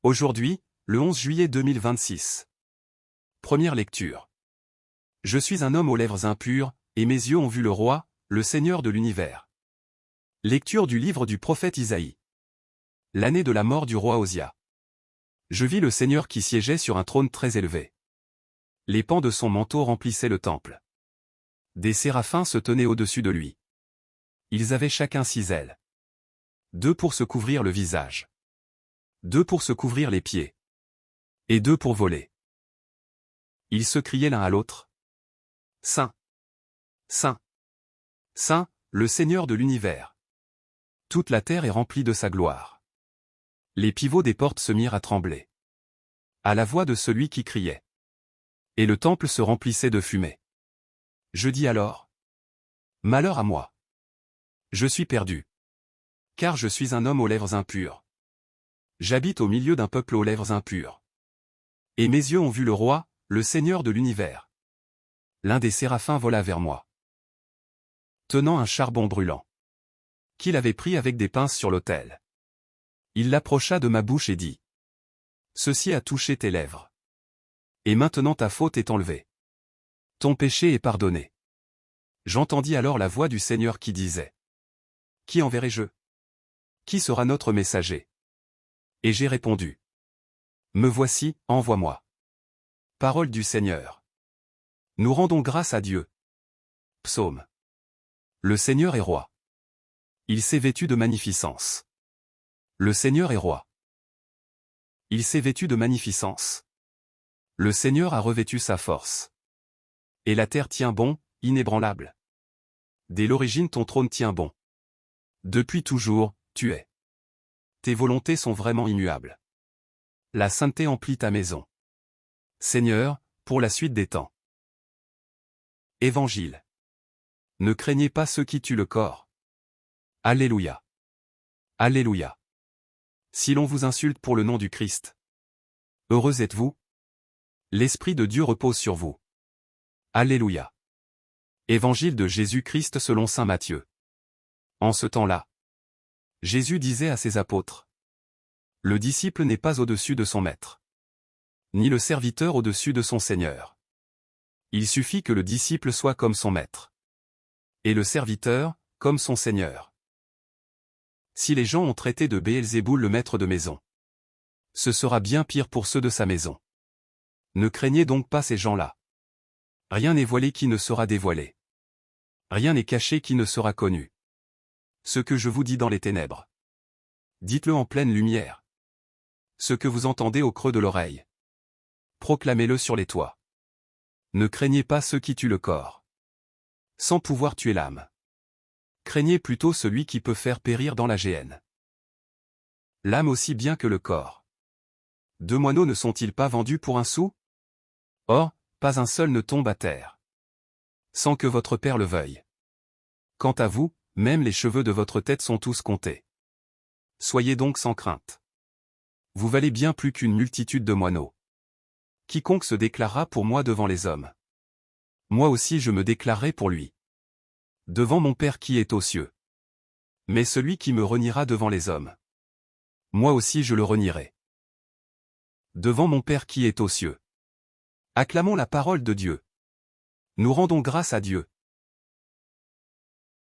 Aujourd'hui, le 11 juillet 2026. Première lecture. Je suis un homme aux lèvres impures, et mes yeux ont vu le roi, le Seigneur de l'univers. Lecture du livre du prophète Isaïe. L'année de la mort du roi Osia. Je vis le Seigneur qui siégeait sur un trône très élevé. Les pans de son manteau remplissaient le temple. Des séraphins se tenaient au-dessus de lui. Ils avaient chacun 6 ailes. 2 pour se couvrir le visage. 2 pour se couvrir les pieds. Et 2 pour voler. Ils se criaient l'un à l'autre. Saint, Saint, Saint, le Seigneur de l'univers. Toute la terre est remplie de sa gloire. Les pivots des portes se mirent à trembler. À la voix de celui qui criait. Et le temple se remplissait de fumée. Je dis alors. Malheur à moi. Je suis perdu. Car je suis un homme aux lèvres impures. J'habite au milieu d'un peuple aux lèvres impures. Et mes yeux ont vu le roi, le Seigneur de l'univers. L'un des séraphins vola vers moi, tenant un charbon brûlant, qu'il avait pris avec des pinces sur l'autel. Il l'approcha de ma bouche et dit. Ceci a touché tes lèvres. Et maintenant ta faute est enlevée. Ton péché est pardonné. J'entendis alors la voix du Seigneur qui disait. Qui enverrai-je? Qui sera notre messager? Et j'ai répondu. Me voici, envoie-moi. Parole du Seigneur. Nous rendons grâce à Dieu. Psaume. Le Seigneur est roi. Il s'est vêtu de magnificence. Le Seigneur est roi. Il s'est vêtu de magnificence. Le Seigneur a revêtu sa force. Et la terre tient bon, inébranlable. Dès l'origine ton trône tient bon. Depuis toujours, tu es. Tes volontés sont vraiment immuables. La sainteté emplit ta maison. Seigneur, pour la suite des temps. Évangile. Ne craignez pas ceux qui tuent le corps. Alléluia. Alléluia. Si l'on vous insulte pour le nom du Christ. Heureux êtes-vous. L'Esprit de Dieu repose sur vous. Alléluia. Évangile de Jésus-Christ selon saint Matthieu. En ce temps-là, Jésus disait à ses apôtres. Le disciple n'est pas au-dessus de son maître. Ni le serviteur au-dessus de son Seigneur. Il suffit que le disciple soit comme son maître. Et le serviteur, comme son Seigneur. Si les gens ont traité de Béelzéboul le maître de maison, ce sera bien pire pour ceux de sa maison. Ne craignez donc pas ces gens-là. Rien n'est voilé qui ne sera dévoilé. Rien n'est caché qui ne sera connu. Ce que je vous dis dans les ténèbres, dites-le en pleine lumière. Ce que vous entendez au creux de l'oreille, proclamez-le sur les toits. Ne craignez pas ceux qui tuent le corps, sans pouvoir tuer l'âme. Craignez plutôt celui qui peut faire périr dans la géhenne l'âme aussi bien que le corps. 2 moineaux ne sont-ils pas vendus pour un sou? Or, pas un seul ne tombe à terre, sans que votre Père le veuille. Quant à vous, même les cheveux de votre tête sont tous comptés. Soyez donc sans crainte. Vous valez bien plus qu'une multitude de moineaux. Quiconque se déclarera pour moi devant les hommes, moi aussi je me déclarerai pour lui. Devant mon Père qui est aux cieux. Mais celui qui me reniera devant les hommes, moi aussi je le renierai. Devant mon Père qui est aux cieux. Acclamons la parole de Dieu. Nous rendons grâce à Dieu.